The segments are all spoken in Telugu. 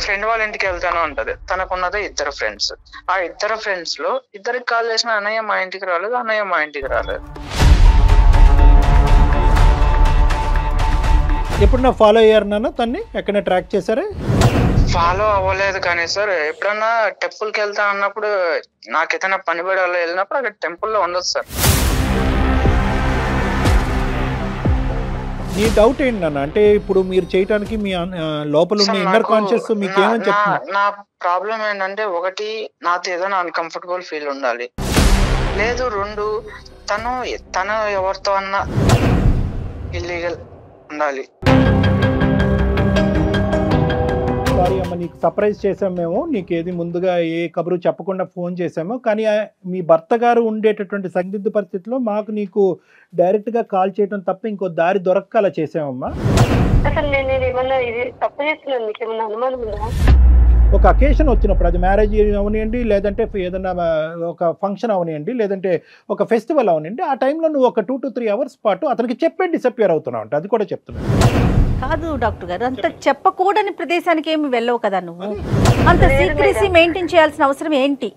ఫ్రెండ్ వాళ్ళ ఇంటికి వెళ్తాను అంటది. తనకున్నదే 2 ఫ్రెండ్స్. ఆ 2 ఫ్రెండ్స్ లో ఇద్దరికి కాల్ చేసిన అన్నయ్య మా ఇంటికి రాలేదు, అన్నయ్య మా ఇంటికి రాలేదు. ఎప్పుడన్నా ఫాలో అయ్యారు నాన్న తన్ని? ఎక్కడైనా ట్రాక్ చేశారా? ఫాలో అవ్వలేదు కానీ సార్, ఎప్పుడన్నా టెంపుల్ కి వెళ్తా అన్నప్పుడు నాకు ఏదైనా పని పడాలో వెళ్ళినప్పుడు అక్కడ టెంపుల్లో ఉండదు సార్. నీ డౌట్ ఏంటి నాన్న? అంటే ఇప్పుడు మీరు చేయటానికి మీ లోపల ఉన్న ఇన్నర్ కాన్షియస్ మీకు ఏమని చెప్తుంది? నా ప్రాబ్లం ఏంటంటే, ఒకటి నాతో ఏదైనా అన్కంఫర్టబుల్ ఫీల్ ఉండాలి, లేదు 2 తను ఎవరితో అన్నా ఇల్లీగల్ ఉండాలి. సారీ అమ్మ, నీకు సర్ప్రైజ్ చేసాం మేము. నీకు ఏది ముందుగా ఏ కబురు చెప్పకుండా ఫోన్ చేసాము. కానీ మీ భర్త గారు ఉండేటటువంటి సందిగ్ధ పరిస్థితిలో మాకు నీకు డైరెక్ట్గా కాల్ చేయడం తప్ప ఇంకో దారి దొరక్క అలా చేసామమ్మా. అసలు నేను ఏమన్నా ఇది తప్పు చేస్తున్నాను, మీకు ఏమన్నా అనుమానం ఉందా? ఒక అకేషన్ వచ్చినప్పుడు, అది మ్యారేజ్ అవనివ్వండి, లేదంటే ఏదన్నా ఒక ఫంక్షన్ అవనివ్వండి, లేదంటే ఒక ఫెస్టివల్ అవనివ్వండి, ఆ టైంలో నువ్వు ఒక 2 to 3 అవర్స్ పాటు అతనికి చెప్పే డిసప్పియర్ అవుతున్నావు అంటే అది కూడా చెప్తున్నాను. కాదు డాక్టర్ గారు, అంత చెప్పకూడని ప్రదేశానికి ఏమి వెళ్ళవు కదా నువ్వు. అంత సీక్రెసీ మెయింటైన్ చేయాల్సిన అవసరం ఏంటి?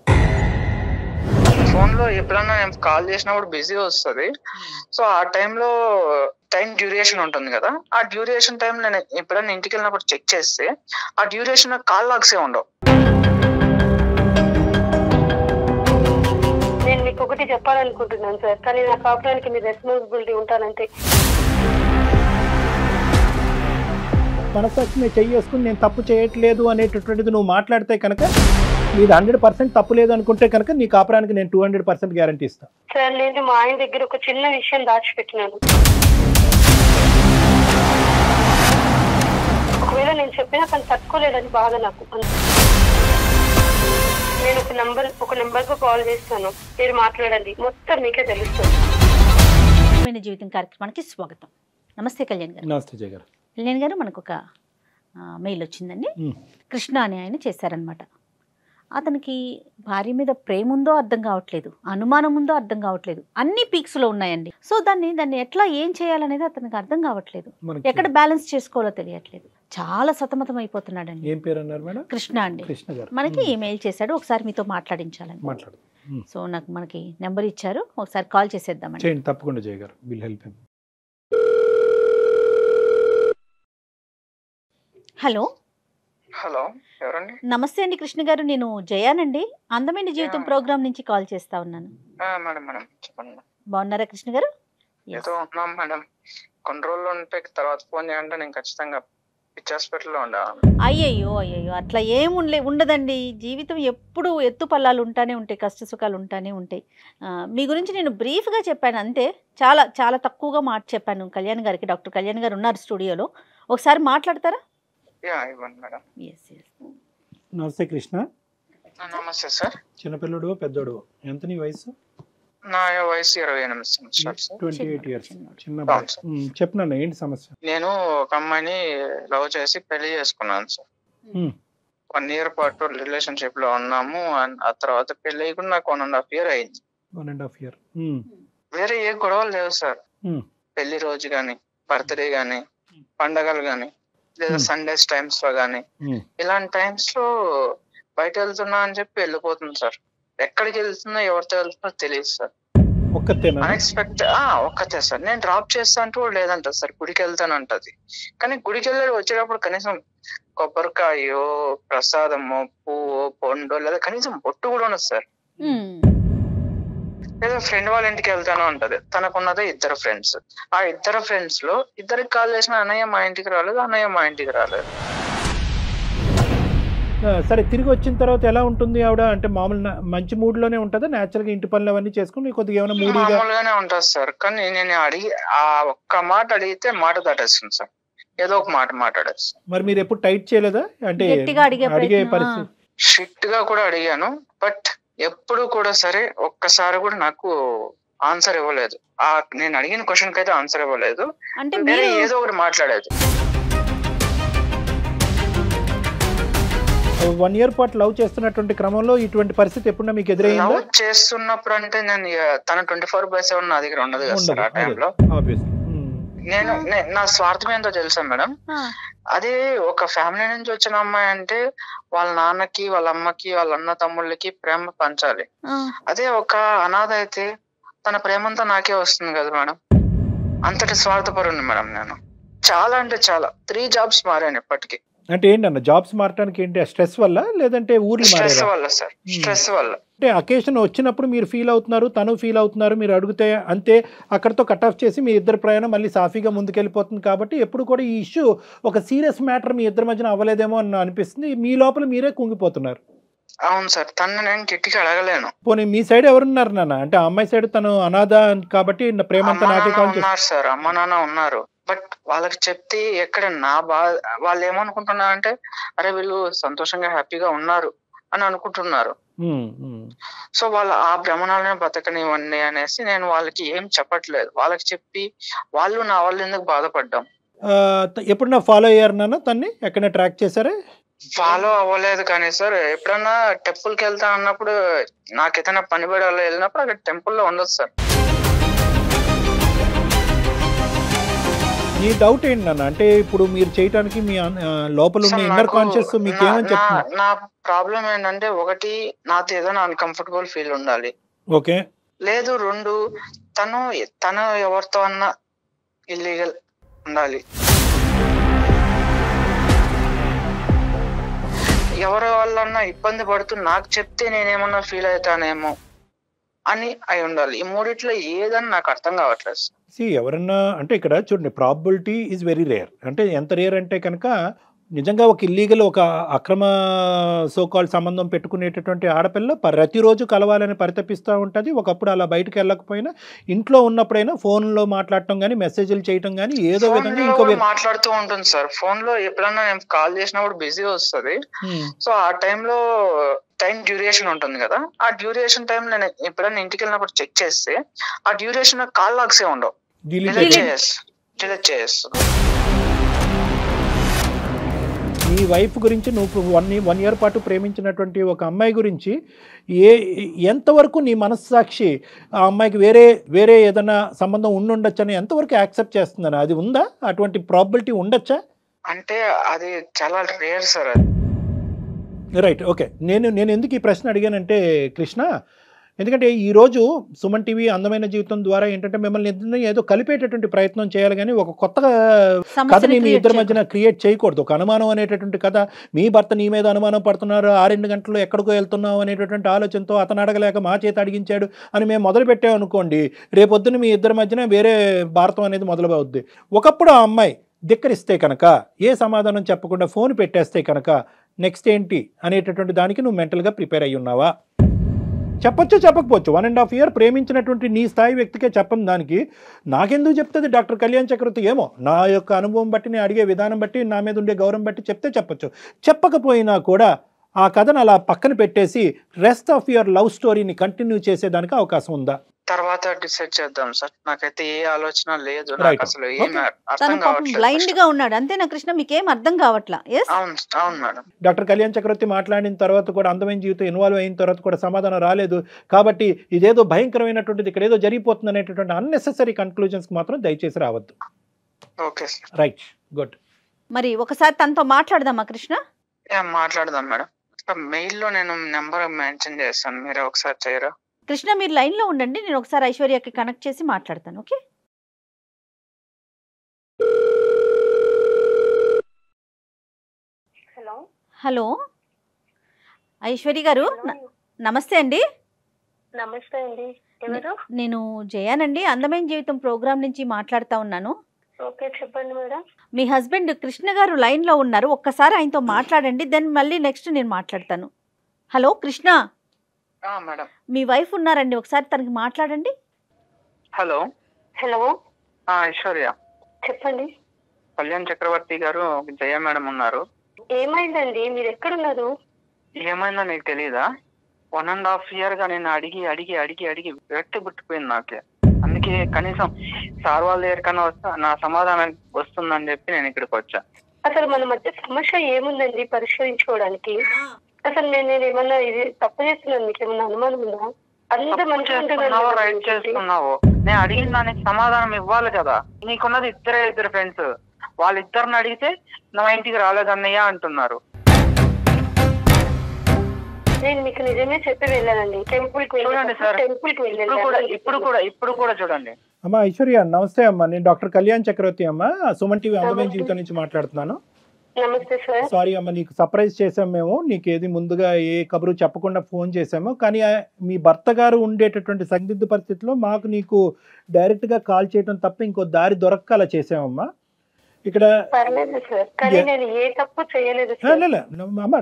ఫోన్ లో ఎప్పుడన్నా నేను కాల్ చేసినప్పుడు బిజీ వస్తుంది. సో ఆ టైంలో టైం డ్యూరేషన్ ఉంటుంది కదా, ఆ డ్యూరేషన్ టైం నేను ఎప్పుడన్నా ఇంటికి వెళ్ళినప్పుడు చెక్ చేస్తే ఆ డ్యూరేషన్ కాల్ లాగ్సే ఉండవు. నేను మీకు ఒకటి చెప్పాలనుకుంటున్నాను సార్, కానీ నా కాపురానికి మీరు రెస్పాన్సిబిలిటీ ఉంటానంటే. మనసాక్షి నేను చేసుకుని నేను తప్పు చేయట్లేదు అనేటటువంటిది నువ్వు మాట్లాడితే కనుక నీది 100% తప్పు లేదు అనుకుంటే కనుక నీ కాపురానికి నేను 200% గ్యారంటీ ఇస్తాను. సార్ నేను మా ఆయన దగ్గర ఒక చిన్న విషయం దాచిపెట్టినాను. ఒకవేళ నేను చెప్పినా తను తట్టుకోలేదని బాధ నాకు. నేను ఒక నెంబర్ కు కాల్ చేస్తాను, మీరు మాట్లాడండి, మొత్తం మీకే తెలుస్తుంది. జీవితం కార్యక్రమానికి స్వాగతం. నమస్తే కళ్యాణ్ గారు. నమస్తే జయ గారు. కళ్యాణ్ గారు, మనకు ఒక మెయిల్ వచ్చిందండి. కృష్ణ అనే ఆయన చేశారనమాట. అతనికి భార్య మీద ప్రేమ ఉందో అర్థం కావట్లేదు, అనుమానం ఉందో అర్థం కావట్లేదు, అన్ని పీక్స్లో ఉన్నాయండి. సో దాన్ని ఎట్లా ఏం చేయాలనేది అతనికి అర్థం కావట్లేదు, ఎక్కడ బ్యాలెన్స్ చేసుకోవాలో తెలియట్లేదు, చాలా సతమతం అయిపోతున్నాడండి. ఏం పేరు అన్నారు మేడం? కృష్ణ అండి. కృష్ణ గారు మనకి ఈమెయిల్ చేశాడు, ఒకసారి మీతో మాట్లాడించాలని. సో మనకి నెంబర్ ఇచ్చారు, ఒకసారి కాల్ చేసేద్దామండి. చేయండి తప్పకుండా జయ గారు, will help him. Hello hello, ఎవరండి? నమస్తే అండి కృష్ణ గారు, నేను జయానండి, అందమైన జీవితం ప్రోగ్రామ్ నుంచి కాల్ చేస్తా ఉన్నాను. మేడం మేడం చెప్పండి. బాగున్నారా కృష్ణ గారు? ఏదో ఉన్నాం మేడం, కొన్ని రోజులు ఉంటే తర్వాత ఫోన్ చేయాలంటే నేను ఖచ్చితంగా పిచ్చి హాస్పిటల్లో ఉండాలి. అయ్యయ్యో అట్లా ఏం ఉండదండి. జీవితం ఎప్పుడు ఎత్తు పల్లాలు ఉంటానే ఉంటాయి, కష్ట సుఖాలు ఉంటానే ఉంటాయి. మీ గురించి నేను బ్రీఫ్గా చెప్పాను అంతే, చాలా చాలా తక్కువగా మాట చెప్పాను కళ్యాణ్ గారికి. డాక్టర్ కళ్యాణ్ గారు ఉన్నారు స్టూడియోలో, ఒకసారి మాట్లాడతారా? ఇవ్వండి మేడం. నమస్తే కృష్ణ. నమస్తే సార్. చిన్నపిల్లడు పెద్దోడు ఎంత నీ వయసు? నా వయసు 28 సంవత్సరాలు సార్. 28 years. చిన్న చెప్పినా ఏంటి సమస్య? నేను ఒక అమ్మాయిని లవ్ చేసి పెళ్లి చేసుకున్నాను సార్. 1 year పాటు రిలేషన్షిప్ లో ఉన్నాము. ఆ తర్వాత పెళ్లి కూడా నాకు 1.5 year అయింది. 1.5 year. వేరే ఏ గొడవలు లేవు సార్. పెళ్లి రోజు గాని, బర్త్డే గాని, పండగలు గాని, లేదా సండేస్ టైమ్స్ లో గానీ, ఇలాంటి టైమ్స్ లో బయట వెళ్తున్నా అని చెప్పి వెళ్ళిపోతుంది సార్. ఎక్కడికి వెళ్తున్నా, ఎవరితో వెళ్తున్నా తెలియదు సార్. ఒక్కతే సార్. నేను డ్రాప్ చేస్తా అంటూ కూడా లేదంట సార్. గుడికి వెళ్తానంటది, కానీ గుడికి వెళ్ళి వచ్చేటప్పుడు కనీసం కొబ్బరికాయో, ప్రసాదమో, పువ్వు, పండు, లేదా కనీసం బొట్టు కూడా ఉండదు సార్. లేదా ఫ్రెండ్ వాళ్ళ ఇంటికి వెళ్తాను అంటది. తనకున్నదే 2 ఫ్రెండ్స్. ఆ 2 ఫ్రెండ్స్ లో ఇద్దరికి కాల్ చేసిన అన్నయ్య మా ఇంటికి రాలేదు, అన్నయ్య మా ఇంటికి రాలేదు. సరే, తిరిగి వచ్చిన తర్వాత ఎలా ఉంటుంది ఆవిడ? అంటే మామూలు మంచి మూడ్ లోనే ఉంటుందా? నేచురల్ గా ఇంటి పనులు అవన్నీ చేసుకుని కొద్దిగా ఏమైనా మామూలుగానే ఉంటుంది సార్. కానీ నేను ఆ ఒక్క మాట అడిగితే మాట దాటేస్తుంది సార్, ఏదో ఒక మాట మాట్లాడేస్తుంది. మరి మీరు ఎప్పుడు టైట్ చేయలేదా? అంటే అడిగే పరిస్థితి? స్ట్రిక్ట్ గా కూడా అడిగాను, బట్ ఎప్పుడు కూడా సరే ఒక్కసారి కూడా నాకు ఆన్సర్ ఇవ్వలేదు. నేను అడిగిన క్వశ్చన్ కి అయితే ఆన్సర్ ఇవ్వలేదు, అంటే ఏదో ఒకటి మాట్లాడేది. 1 year పాటు లవ్ చేస్తున్నటువంటి క్రమంలో ఇటువంటి పరిస్థితి ఎప్పుడన్నా మీకు ఎదురైందా? లవ్ చేస్తున్నప్పుడు అంటే నేను తన 24/7 నా దగ్గర ఉండదు కదా సార్. ఆ టైంలో నా స్వార్థం ఏంటో తెలుసా మేడం, అదే ఒక ఫ్యామిలీ నుంచి వచ్చిన అమ్మాయి అంటే వాళ్ళ నాన్నకి వాళ్ళ అమ్మకి వాళ్ళ అన్న తమ్ముళ్ళకి ప్రేమ పంచాలి. అదే ఒక అనాథ అయితే తన ప్రేమంతా నాకే వస్తుంది కదా మేడం. అంతటి స్వార్థపరుని మేడం నేను. చాలా అంటే చాలా 3 jobs మారాను ఇప్పటికి. అంటే ఏంటన్న జాబ్స్ మారడానికి ఏంటి? స్ట్రెస్ వల్ల లేదంటే ఊర్లు స్ట్రెస్ వల్ల సార్, స్ట్రెస్ వల్ల. అంటే అకేషన్ వచ్చినప్పుడు మీరు ఫీల్ అవుతున్నారు, తను ఫీల్ అవుతున్నారు, మీరు అడిగితే అంతే అక్కడతో కట్ ఆఫ్ చేసి మీ ఇద్దరు ప్రయాణం మళ్ళీ సాఫీగా ముందుకెళ్ళిపోతుంది. కాబట్టి ఎప్పుడు కూడా ఈ ఇష్యూ ఒక సీరియస్ మ్యాటర్ మీ ఇద్దరి మధ్యన అవ్వలేదేమో అని అనిపిస్తుంది. మీ లోపల మీరే కుంగిపోతున్నారు. అవును సార్, తను నేను గట్టిగా అడగలేను. పోనీ మీ సైడ్ ఎవరున్నారు నాన్న? అంటే అమ్మాయి సైడ్ తను అనాథ కాబట్టి ప్రేమంతా నాకే కాల్ ఉన్నారు సార్, అమ్మ నాన్న ఉన్నారు. బట్ వాళ్ళకి చెప్తే ఎక్కడ నా బాధ, వాళ్ళు ఏమనుకుంటున్నారంటే అరే వీళ్ళు సంతోషంగా హ్యాపీగా ఉన్నారు అని అనుకుంటున్నారు. సో వాళ్ళు ఆ భ్రమణాలనే బతకనివ్వండి అనేసి నేను వాళ్ళకి ఏం చెప్పట్లేదు. వాళ్ళకి చెప్పి వాళ్ళు నా వాళ్ళు ఎందుకు బాధపడ్డాం. ఎప్పుడన్నా ఫాలో అయ్యారు నాన్న తన్ని? ఎక్కడైనా ట్రాక్ చేశారా? ఫాలో అవ్వలేదు కానీ సార్, ఎప్పుడన్నా టెంపుల్ కి వెళ్తా అన్నప్పుడు నాకు ఏదైనా పని పడాలో వెళ్ళినప్పుడు అక్కడ టెంపుల్లో ఉండదు సార్. నీ డౌట్ ఏంటి నాన్న? అంటే ఇప్పుడు మీరు చేయడానికి మీ లోపల ఉన్న ఇన్నర్ కాన్షియస్ మీకు ఏమని చెప్తున్నా? నా ప్రాబ్లం ఏంటంటే, ఒకటి నాతో ఏదైనా అన్కంఫర్టబుల్ ఫీల్ ఉండాలి. ఓకే. లేదు 2 తను ఎవరితో అన్నా ఇల్లీగల్ ఉండాలి. ఎవరి వాళ్ళన్నా ఇబ్బంది పడుతూ నాకు చెప్తే నేనేమన్నా ఫీల్ అవుతానేమో అని అయి ఉండాలి. ఈ 3 ఏదని నాకు అర్థం కావట్లేదు. ఎవరన్నా అంటే ఇక్కడ చూడండి, ప్రాబిలిటీ ఈజ్ వెరీ రేర్. అంటే ఎంత రేర్ అంటే కనుక నిజంగా ఒక ఇల్లీగల్ ఒక అక్రమ సోకాల్ సంబంధం పెట్టుకునేటటువంటి ఆడపిల్ల ప్రతిరోజు కలవాలని పరితపిస్తూ ఉంటుంది. ఒకప్పుడు అలా బయటకు వెళ్ళకపోయినా ఇంట్లో ఉన్నప్పుడైనా ఫోన్లో మాట్లాడటం కానీ మెసేజ్లు చేయటం కానీ ఏదో విధంగా ఇంకో మాట్లాడుతూ ఉంటుంది సార్. ఫోన్ లో ఎప్పుడన్నా నేను కాల్ చేసినప్పుడు బిజీ వస్తుంది. సో ఆ టైంలో టైం డ్యూరేషన్ ఉంటుంది కదా, ఆ డ్యూరేషన్ టైం నేను ఎప్పుడైనా ఇంటికి వెళ్ళినప్పుడు చెక్ చేస్తే ఆ డ్యూరేషన్ కాల్ లాగ్సే ఉండవు, డిలీట్ చేస్తాను. నీ వైఫ్ గురించి నువ్వు 1 year పాటు ప్రేమించినటువంటి ఒక అమ్మాయి గురించి ఎంతవరకు నీ మనస్సాక్షి ఆ అమ్మాయికి వేరే ఏదైనా సంబంధం ఉండుండొచ్చని ఎంతవరకు యాక్సెప్ట్ చేస్తుందని? అది ఉందా? అటువంటి ప్రాబిలిటీ ఉండొచ్చా? అంటే అది చాలా రేర్ సార్. Right, okay. నేను ఎందుకు ఈ ప్రశ్న అడిగానంటే కృష్ణ, ఎందుకంటే ఈరోజు సుమన్ టీవీ అందమైన జీవితం ద్వారా ఏంటంటే మిమ్మల్ని ఏదో కలిపేటటువంటి ప్రయత్నం చేయాలి కానీ ఒక కొత్త కథని మీ ఇద్దరి మధ్యన క్రియేట్ చేయకూడదు. ఒక అనుమానం అనేటటువంటి కథ, మీ భర్త నీ మీద అనుమానం పడుతున్నారు, 6 గంటల్లో ఎక్కడికో వెళ్తున్నావు అనేటటువంటి ఆలోచనతో అతను అడగలేక మా చేత అడిగించాడు అని మేము మొదలు పెట్టామనుకోండి, రేపొద్దున మీ ఇద్దరి మధ్యన వేరే భారతం అనేది మొదలవుద్ది. ఒకప్పుడు ఆ అమ్మాయి ధిక్కరిస్తే కనుక, ఏ సమాధానం చెప్పకుండా ఫోన్ పెట్టేస్తే కనుక నెక్స్ట్ ఏంటి అనేటటువంటి దానికి నువ్వు మెంటల్గా ప్రిపేర్ అయ్యి ఉన్నావా? చెప్పొచ్చు, చెప్పకపోవచ్చు. 1.5 year ప్రేమించినటువంటి నీ స్థాయి వ్యక్తికే చెప్పని దానికి నాకెందుకు చెప్తుంది డాక్టర్ కళ్యాణ్ చక్రవర్తి? ఏమో నా యొక్క అనుభవం బట్టి, నేను అడిగే విధానం బట్టి, నా మీద ఉండే గౌరవం బట్టి చెప్తే చెప్పొచ్చు. చెప్పకపోయినా కూడా ఆ కథను అలా పక్కన పెట్టేసి రెస్ట్ ఆఫ్ యువర్ లవ్ స్టోరీని కంటిన్యూ చేసేదానికి అవకాశం ఉందా? తర్వాత డిసైడ్ చేద్దాం సార్. నాకైతే ఏ ఆలోచన లేదు, నాకు అసలు ఏం అర్థం కావట్లేదు. బ్లైండ్ గా ఉన్నాడు అంతేనా కృష్ణ? మీకేం అర్థం కావట్లా? అవును మేడం. డాక్టర్ కళ్యాణ్ చక్రవర్తి మాట్లాడిన తర్వాత కూడా, అందమైన జీవితం ఇన్వాల్వ్ అయిన తర్వాత కూడా సమాధానం రాలేదు కాబట్టి ఇదేదో భయంకరమైనటువంటిది, ఇక్కడ ఏదో జరిగిపోతుంది అనేటటువంటి అన్నెసెసరీ కన్క్లూజన్స్ మాత్రం దయచేసి రావద్దు. Okay sir. Right, good. మరి ఒకసారి తనతో మాట్లాడదామా కృష్ణ? మాట్లాడదాం మేడం. మెయిల్లో నేను నెంబర్ మెన్షన్ చేస్తాను, మీరు ఒకసారి చేయరా? కృష్ణ మీరు లైన్ లో ఉండండి, నేను ఒకసారి ఐశ్వర్యకి కనెక్ట్ చేసి మాట్లాడతాను. ఓకే. హలో ఐశ్వర్య గారు, నమస్తే అండి. నమస్తే అండి. ఎవరు? నేను జయానండి, అందమైన జీవితం ప్రోగ్రామ్ నుంచి మాట్లాడుతా ఉన్నాను. ఓకే, చెప్పండి మేడం. మీ హస్బెండ్ కృష్ణ గారు లైన్ లో ఉన్నారు, ఒక్కసారి ఆయనతో మాట్లాడండి, దెన్ మళ్ళీ నెక్స్ట్ నేను మాట్లాడతాను. హలో కృష్ణ. మేడం, మీ వైఫ్ ఉన్నారండి, ఒకసారి తనకి మాట్లాడండి. హలో. హలో ఐశ్వర్య చెప్పండి. కళ్యాణ్ చక్రవర్తి గారు, జయ మేడం ఉన్నారు. ఏమైందండి? మీరు ఎక్కడున్నారు? ఏమైందో నీకు తెలీదా? 1.5 year గా నేను అడిగి అడిగి అడిగి అడిగి వ్యక్తి పుట్టిపోయింది నాకే. అందుకే కనీసం సార్ వాళ్ళ దగ్గరికన్నా వస్తా, నా సమాధానం వస్తుందని చెప్పి నేను ఇక్కడికి వచ్చా. అసలు మన మధ్య సమస్య ఏముందండి పరిష్కరించుకోవడానికి? అసలు నేను ఏమన్నా ఇది తప్పు చేస్తున్నాను, మీకు ఏమన్నా అనుమానం ఉందా? అంత మంచిగా రైట్ చేస్తున్నావు. నేను అడిగిన దానికి సమాధానం ఇవ్వాలి కదా. నీకున్నది ఇద్దరు ఫ్రెండ్స్, వాళ్ళిద్దరిని అడిగితే నా ఇంటికి రాలేదన్నయ్య అంటున్నారు. నేను మీకు నిజమే చెప్పి వెళ్ళానండి. టెంపుల్ కి చూడండి సార్, ఇప్పుడు కూడా చూడండి. అమ్మా ఐశ్వర్య నమస్తే అమ్మా, నేను డాక్టర్ కళ్యాణ్ చక్రవర్తి అమ్మా, సుమన్ టీవీ అందమైన జీవితం నుంచి మాట్లాడుతున్నాను. నమస్తే సార్. సారీ అమ్మా, నీకు సర్ప్రైజ్ చేసాం మేము, నీకేది ముందుగా ఏ కబురు చెప్పకుండా ఫోన్ చేసాము. కానీ మీ భర్త గారు ఉండేటటువంటి సందిగ్ధ పరిస్థితిలో మాకు నీకు డైరెక్ట్గా కాల్ చేయడం తప్ప ఇంకో దారి దొరక్క అలా చేసామమ్మా. ఇక్కడ అమ్మ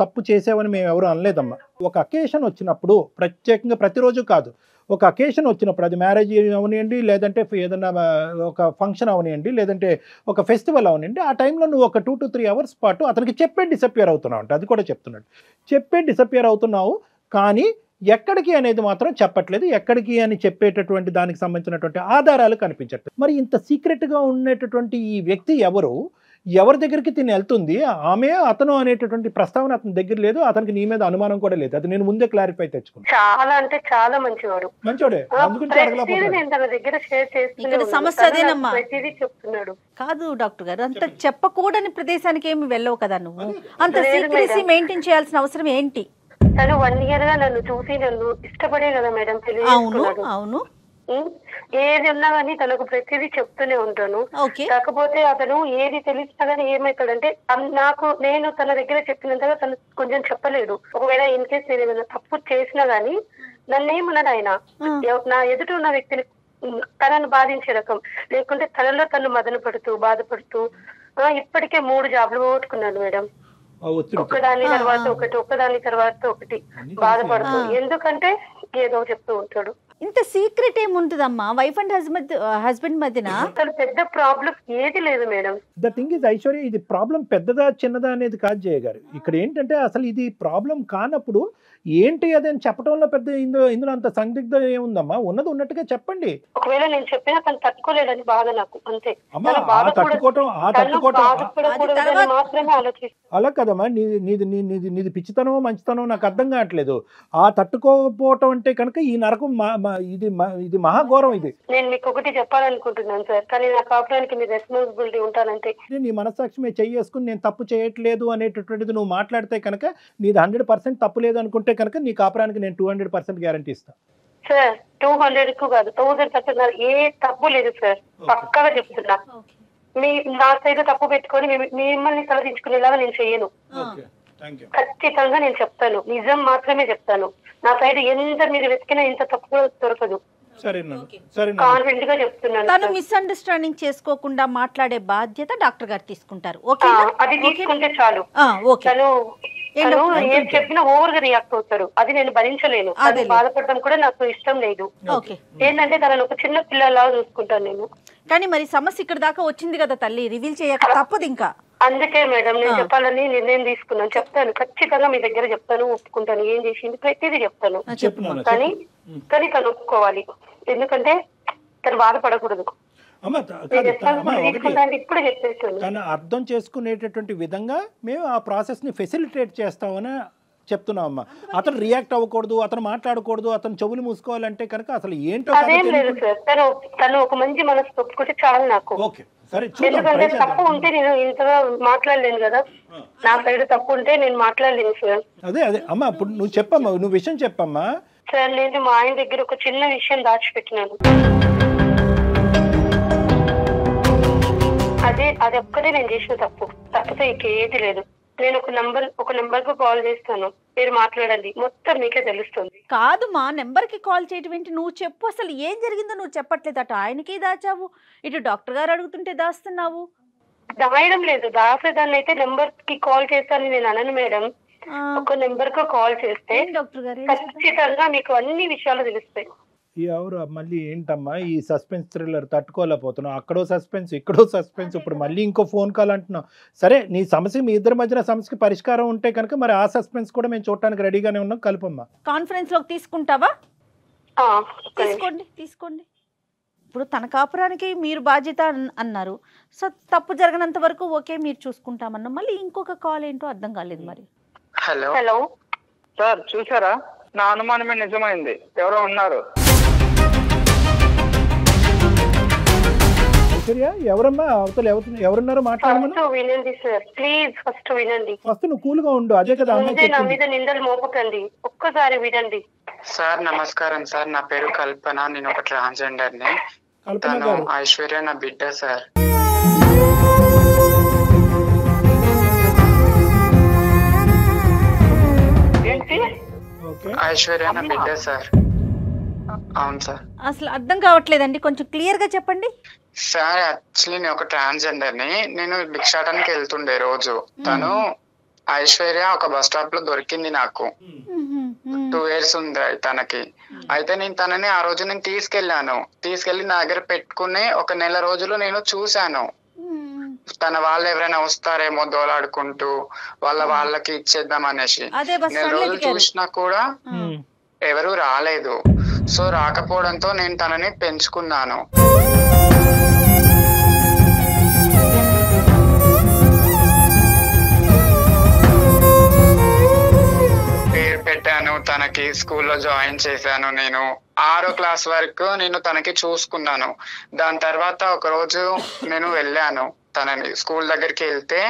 తప్పు చేసావని మేము ఎవరు అనలేదమ్మా. ఒక అకేషన్ వచ్చినప్పుడు, ప్రత్యేకంగా ప్రతిరోజు కాదు, ఒక అకేషన్ వచ్చినప్పుడు, అది మ్యారేజ్ అవనివ్వండి, లేదంటే ఏదైనా ఒక ఫంక్షన్ అవనివ్వండి, లేదంటే ఒక ఫెస్టివల్ అవనివ్వండి, ఆ టైంలో నువ్వు ఒక 2 to 3 hours పాటు అతనికి చెప్పే డిసప్పియర్ అవుతున్నావు అంటే, అది కూడా చెప్తున్నాడు, చెప్పే డిసప్పియర్ అవుతున్నావు. కానీ ఎక్కడికి అనేది మాత్రం చెప్పట్లేదు. ఎక్కడికి అని చెప్పేటటువంటి దానికి సంబంధించినటువంటి ఆధారాలు కనిపించట్లేదు. మరి ఇంత సీక్రెట్గా ఉండేటటువంటి ఈ వ్యక్తి ఎవరి దగ్గరికి తిని వెళ్తుంది, ఆమె అతను అనేటటువంటి ప్రస్తావన అతని దగ్గర లేదు. అతనికి నీ మీద అనుమానం కూడా లేదు. అది నేను ముందే క్లారిఫై తెచ్చుకున్నాను. చాలా అంటే చాలా మంచివాడే. సమస్య అదేనమ్మా. కాదు డాక్టర్ గారు, అంత చెప్పకూడని ప్రదేశానికి ఏమి వెళ్ళవు కదా నువ్వు. అంత సీక్రెసీ మెయింటైన్ చేయాల్సిన అవసరం ఏంటి? తను 1 year గా నన్ను చూసి నన్ను ఇష్టపడే కదా మేడం పెళ్లి చేసుకున్నాడు. అవును, ఏది ఉన్నా కానీ తనకు ప్రతిదీ చెప్తూనే ఉంటాను. కాకపోతే అతను ఏది తెలిసినా కానీ ఏమవుతాడంటే, నేను తన దగ్గర చెప్పినంతగా తను కొంచెం చెప్పలేడు. ఒకవేళ ఇన్ కేస్ నేను ఏమైనా తప్పు చేసినా గానీ నన్ను ఏమన్నాడు ఆయన, నా ఎదుట ఉన్న వ్యక్తిని తనను బాధించే రకం, లేకుంటే తనలో తను మదన పడుతూ బాధపడుతూ ఇప్పటికే 3 jobs పోగొట్టుకున్నాడు మేడం. ఒక్కదాని తర్వాత ఒకటి బాధపడుతూ, ఎందుకంటే ఏదో చెప్తూ ఉంటాడు. ఇంత సీక్రెట్ ఏముంటుందమ్మా వైఫ్ అండ్ హస్బెండ్ మధ్యన? అసలు పెద్ద ప్రాబ్లం ఏది లేదు madam. The thing is Aishwarya, ఇది ప్రాబ్లం పెద్దదా చిన్నదా అనేది కాదు జయ గారు. ఇక్కడ ఏంటంటే అసలు ఇది ప్రాబ్లం కానప్పుడు ఏంటి అది అని చెప్పడంలో పెద్ద ఇందులో అంత సందిగ్ధం ఏముందమ్మా? ఉన్నది ఉన్నట్టుగా చెప్పండి. ఒకవేళ నేను చెప్పినా తను తట్టుకోలేదని బాధ నాకు, అంతే. అలా కదమ్మా, నీది పిచ్చితనమో మంచితనమో నాకు అర్థం కావట్లేదు. ఆ తట్టుకోకపోవటం అంటే కనుక ఈ నరకం ఇది మహాఘోరం. ఇది నేను మీకు ఒకటి చెప్పాలనుకుంటున్నాను సార్, కానీ నా కాపురానికి మీ రెస్పాన్సిబిలిటీ ఉంటానంటే. నీ మనస్సాక్షి మీద చెయ్యేసుకుని నేను తప్పు చేయట్లేదు అనేటటువంటిది నువ్వు మాట్లాడితే కనుక నీది 100% తప్పు లేదు అనుకుంటే కనుక నీ కాపురానికి నేను 200% గ్యారంటీ ఇస్తాను సార్. 200 కాదు, 1000% ఏ తప్పు లేదు సార్, పక్కాగా చెప్తున్నా. నా సైడ్ తప్పు పెట్టుకొని మిమ్మల్ని తలదించుకునేలాగా నేను చెయ్యను. ఖచ్చితంగా నేను చెప్తాను, నిజం మాత్రమే చెప్తాను. నా సైడ్ ఎంత మీరు వెతికినా ఇంత తప్పు కూడా దొరకదు. కాన్ఫిడెంట్ గా చెప్తున్నాను. తను మిస్అండర్స్టాండింగ్ చేసుకోకుండా మాట్లాడే బాధ్యత డాక్టర్ గారు తీసుకుంటారు. అది తీసుకుంటే చాలు. తను ఏం చెప్పినా ఓవర్ గా రియాక్ట్ అవుతారు, అది నేను భరించలేను. అది బాధపడడం కూడా నాకు ఇష్టం లేదు. ఏంటంటే తనను ఒక చిన్న పిల్లలా చూసుకుంటాను నేను. కానీ మరి సమస్య ఇక్కడ దాకా వచ్చింది కదా తల్లి, రివీల్ చేయక తప్పదు. ఇంకా అందుకే మేడం నేను చెప్పాలని నిర్ణయం తీసుకున్నాను. చెప్తాను, ఖచ్చితంగా మీ దగ్గర చెప్తాను, ఒప్పుకుంటాను. ఏం చేసింది ప్రతిదీ చెప్తాను. కానీ తను ఒప్పుకోవాలి, ఎందుకంటే తను బాధపడకూడదు. ఇప్పుడే చెప్పేస్తాను. తను అర్థం చేసుకునేటటువంటి విధంగా మేము ఆ ప్రాసెస్ ని ఫెసిలిటేట్ చేస్తామని చెప్తున్నాం అమ్మా. అతను రియాక్ట్ అవ్వకూడదు, అతను మాట్లాడకూడదు, అతను చెవులు మూసుకోవాలంటే కనుక అసలు ఏంటో అదేం లేదు సార్. తను ఒక మంచి మనసు ఒప్పుకుంటే చాలు నాకు. ఎందుకంటే తప్పు ఉంటే నేను ఇంతగా మాట్లాడలేను కదా, నా సైడ్ తప్పు ఉంటే నేను మాట్లాడలేను సార్. అదే అమ్మా, ఇప్పుడు నువ్వు చెప్పమ్మా, నువ్వు విషయం చెప్పమ్మా. సార్ నేను మా ఆయన దగ్గర ఒక చిన్న విషయం దాచిపెట్టినాను. అది ఒక్కటే నేను చేసిన తప్పితే ఇంకేది లేదు. నేను ఒక నెంబర్ కు కాల్ చేస్తాను, మీరు మాట్లాడండి, మొత్తం మీకే తెలుస్తుంది. కాదు మా నెంబర్ కి కాల్ చేయటం ఏంటి? నువ్వు చెప్పు, అసలు ఏం జరిగిందో నువ్వు చెప్పట్లేదు. అటు ఆయనకి దాచావు, ఇటు డాక్టర్ గారు అడుగుతుంటే దాస్తున్నావు. దాయడం లేదు, దాసేదాన్ని అయితే నెంబర్ కి కాల్ చేస్తాను నేను అనను మేడం. ఒక నెంబర్ కు కాల్ చేస్తే డాక్టర్ గారు ఖచ్చితంగా మీకు అన్ని విషయాలు తెలుస్తాయి. ఎవరు మళ్ళీ ఏంటమ్మా ఈ సస్పెన్స్ థ్రిల్లర్ తట్టుకోలేకపోతున్నావు? అక్కడో సస్పెన్స్, ఇక్కడో సస్పెన్స్, ఇప్పుడు మళ్ళీ ఇంకో ఫోన్ కాల్ అంటున్నావు. సరే, నీ సమస్య, మీ ఇద్దరి మధ్యన సమస్యకి పరిష్కారం ఉంటే కనుక మరి ఆ సస్పెన్స్ కూడా మేము చూడటానికి రెడీగానే ఉన్నాం. కలుపమ్మా. కాన్ఫరెన్స్ లోకి తీసుకుంటావా? తీసుకోండి. ఇప్పుడు తన కాపురానికి మీరు బాధ్యత అన్నారు. సో తప్పు జరగనంత వరకు ఓకే మీరు చూసుకుంటామన్నా, మళ్ళీ ఇంకొక కాల్ ఏంటో అర్థం కాలేదు మరి. హలో సార్, చూసారా? నా అనుమానమే నిజమైంది, ఎవరో ఉన్నారు. ఐశ్వర్య ఎవరమ్మా అవతల ఎవరున్నారో మాట్లాడమని వినండి సార్, ప్లీజ్ ఫస్ట్ వినండి. ఫస్ట్ నువ్వు కూల్ గా ఉండు, అదే కదా నా మీద నిందలు మోపకండి, ఒక్కసారి వినండి. సార్ నమస్కారం సార్, నా పేరు కల్పన, నేను ఒక ట్రాన్స్జెండర్ ని. తను ఐశ్వర్య నా బిడ్డ సార్. ఐశ్వర్య నా బిడ్డ సార్. అవును సార్. అసలు అర్థం కావట్లేదండి, కొంచెం క్లియర్ గా చెప్పండి సార్. యాక్చువల్లీ నేను ఒక ట్రాన్స్జెండర్ ని, నేను భిక్షాటానికి వెళ్తుండే రోజు. తను ఐశ్వర్య ఒక బస్ స్టాప్ లో దొరికింది నాకు. 2 years ఉంది తనకి. అయితే నేను తనని ఆ రోజు నేను తీసుకెళ్లి నా దగ్గర పెట్టుకుని 1 నెల రోజులు నేను చూశాను. తన వాళ్ళు ఎవరైనా వస్తారేమో దోలాడుకుంటూ వాళ్ళకి ఇచ్చేద్దాం అనేసి. 1 నెల రోజులు చూసినా కూడా ఎవరు రాలేదు. సో రాకపోవడంతో నేను తనని పెంచుకున్నాను. పేరు పెట్టాను తనకి, స్కూల్లో జాయిన్ చేశాను. నేను 6వ క్లాస్ వరకు నేను తనకి చూసుకున్నాను. దాని తర్వాత ఒక రోజు నేను వెళ్ళాను తనని స్కూల్ దగ్గరికి. వెళ్తే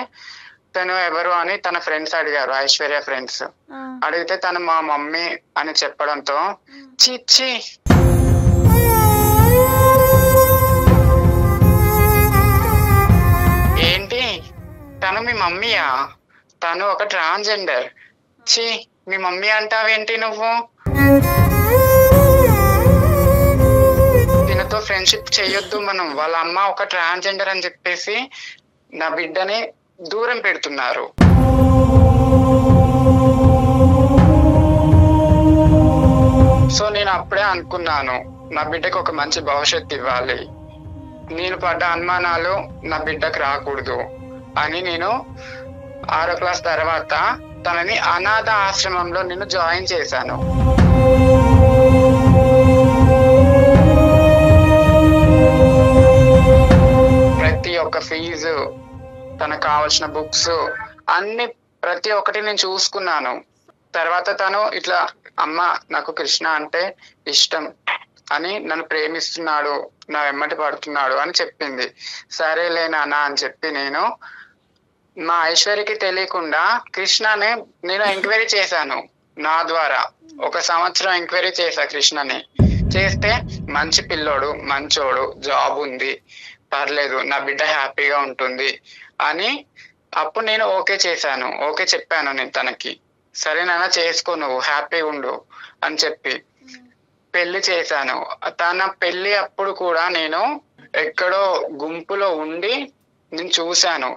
తను ఎవరు అని తన ఫ్రెండ్స్ అడిగారు, ఐశ్వర్య ఫ్రెండ్స్. అడిగితే తను మా మమ్మీ అని చెప్పడంతో చిచ్చి ఏంటి తను మీ మమ్మీయా? తను ఒక ట్రాన్స్జెండర్. చి మీ మమ్మీ అంటావేంటి నువ్వు? తినతో ఫ్రెండ్షిప్ చెయ్యొద్దు మనం, వాళ్ళ అమ్మ ఒక ట్రాన్స్జెండర్ అని చెప్పేసి నా బిడ్డని దూరం పెడుతున్నారు. సో నేను అప్పుడే అనుకున్నాను, నా బిడ్డకు ఒక మంచి భవిష్యత్తు ఇవ్వాలి, నేను పడ్డ అనుమానాలు నా బిడ్డకు రాకూడదు అని నేను 6వ క్లాస్ తర్వాత తనని అనాథ ఆశ్రమంలో నేను జాయిన్ చేశాను. ప్రతి ఒక్క ఫీజు, తనకు కావాల్సిన బుక్స్ అన్ని ప్రతి ఒక్కటి నేను చూసుకున్నాను. తర్వాత తను ఇట్లా అమ్మ నాకు కృష్ణ అంటే ఇష్టం అని, నన్ను ప్రేమిస్తున్నాడు, నా వెంబటి పడుతున్నాడు అని చెప్పింది. సరేలే నాన్న అని చెప్పి నేను మా ఐశ్వర్యకి తెలియకుండా కృష్ణని నేను ఎంక్వైరీ చేశాను. నా ద్వారా 1 సంవత్సరం ఎంక్వైరీ చేశా కృష్ణని. చేస్తే మంచి పిల్లోడు, మంచోడు, జాబ్ ఉంది, పర్లేదు, నా బిడ్డ హ్యాపీగా ఉంటుంది అని అప్పుడు నేను ఓకే చేశాను. ఓకే చెప్పాను నేను తనకి. సరే నాన్న చేసుకో, నువ్వు హ్యాపీగా ఉండు అని చెప్పి పెళ్లి చేశాను. తన పెళ్లి అప్పుడు కూడా నేను ఎక్కడో గుంపులో ఉండి నేను చూశాను.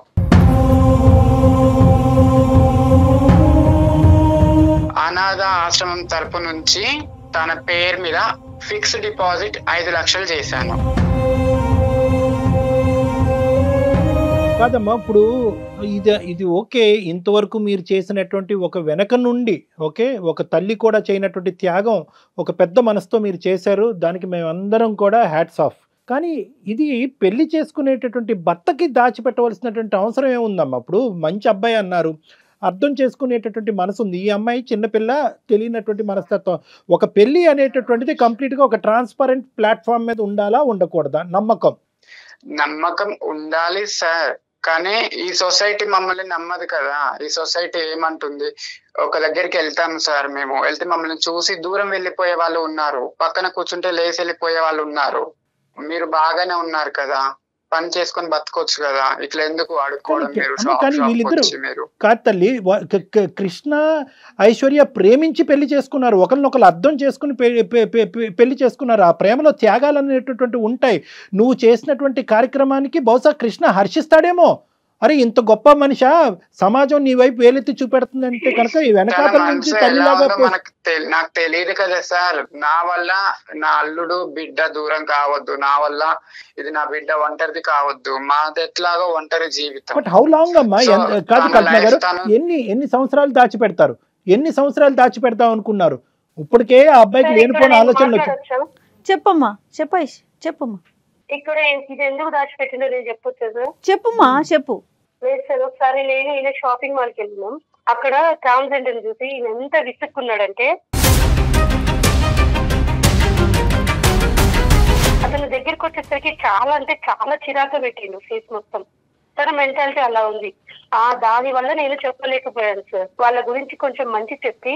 అనాథ ఆశ్రమం తరపు నుంచి తన పేరు మీద ఫిక్స్డ్ డిపాజిట్ 5 లక్షలు చేశాను. కాదమ్మా, ఇప్పుడు ఇది ఓకే, ఇంతవరకు మీరు చేసినటువంటి ఒక వెనక నుండి ఒక తల్లి కూడా చేయనటువంటి త్యాగం ఒక పెద్ద మనసుతో మీరు చేశారు, దానికి మేమందరం కూడా హ్యాట్స్ ఆఫ్. కానీ ఇది పెళ్లి చేసుకునేటటువంటి భర్తకి దాచిపెట్టవలసినటువంటి అవసరం ఏముందమ్మా? ఇప్పుడు మంచి అబ్బాయి అన్నారు, అర్థం చేసుకునేటటువంటి మనసు ఉంది. ఈ అమ్మాయి చిన్నపిల్ల, తెలియనటువంటి మనస్తత్వం. ఒక పెళ్లి అనేటటువంటిది కంప్లీట్గా ఒక ట్రాన్స్పరెంట్ ప్లాట్ఫామ్ మీద ఉండాలా, ఉండకూడదా? నమ్మకం ఉండాలి సార్, కానీ ఈ సొసైటీ మమ్మల్ని నమ్మదు కదా. ఈ సొసైటీ ఏమంటుంది, ఒక దగ్గరికి వెళ్తాము సార్, మేము వెళ్తే మమ్మల్ని చూసి దూరం వెళ్ళిపోయే వాళ్ళు ఉన్నారు, పక్కన కూర్చుంటే లేచి వెళ్ళిపోయే వాళ్ళు ఉన్నారు. మీరు బాగానే ఉన్నారు కదా, పని చేసుకొని బతకొచ్చు కదా, ఇట్లా ఎందుకు అడుక్కోవడం? మీరు కాదు తల్లి, కృష్ణ ఐశ్వర్య ప్రేమించి పెళ్లి చేసుకున్నారు, ఒకరినొకరు అర్థం చేసుకుని పెళ్లి చేసుకున్నారు. ఆ ప్రేమలో త్యాగాలు అనేటటువంటి ఉంటాయి. నువ్వు చేసినటువంటి కార్యక్రమానికి బహుశా కృష్ణ హర్షిస్తాడేమో. అరే ఇంత గొప్ప మనిషి, సమాజం నీ వైపు వేలెత్తి చూపెడుతుందంటే కనుక ఈ వెనకాతల నుంచి తల్లిలాగా. నాకు తెలియదు కదా సార్, నా వల్ల నా అల్లుడు బిడ్డ దూరం కావద్దు, నా వల్ల ఇది నా బిడ్డ ఒంటరిది కావద్దు, మాది ఎట్లాగో ఒంటరి జీవితం. బట్ హౌ లాంగ్ అమ్మా? కాదు కల్పన గారు, ఎన్ని సంవత్సరాలు దాచిపెడతారు? ఎన్ని సంవత్సరాలు దాచిపెడతాం అనుకున్నారు? ఇప్పటికే ఆ అబ్బాయికి లేనిపోయిన ఆలోచనలు వచ్చాయి. చెప్పమ్మా, చెప్పమ్మా. ఇక్కడ ఇది ఎందుకు దాచిపెట్టిందో నేను చెప్పొచ్చు. చెప్పుమా, చెప్పు. లేదు సార్, ఒకసారి నేను ఈయన షాపింగ్ మాల్కి వెళ్ళినాం. అక్కడ ట్రాన్స్జెండర్ చూసి ఈయన ఎంత విసుక్కున్నాడంటే అతని దగ్గరికి వచ్చేసరికి చాలా అంటే చాలా చిరాకు పెట్టిండు ఫేస్ మొత్తం. తన మెంటాలిటీ అలా ఉంది. దాని వల్ల నేను చెప్పలేకపోయాను సార్. వాళ్ళ గురించి కొంచెం మంచి చెప్పి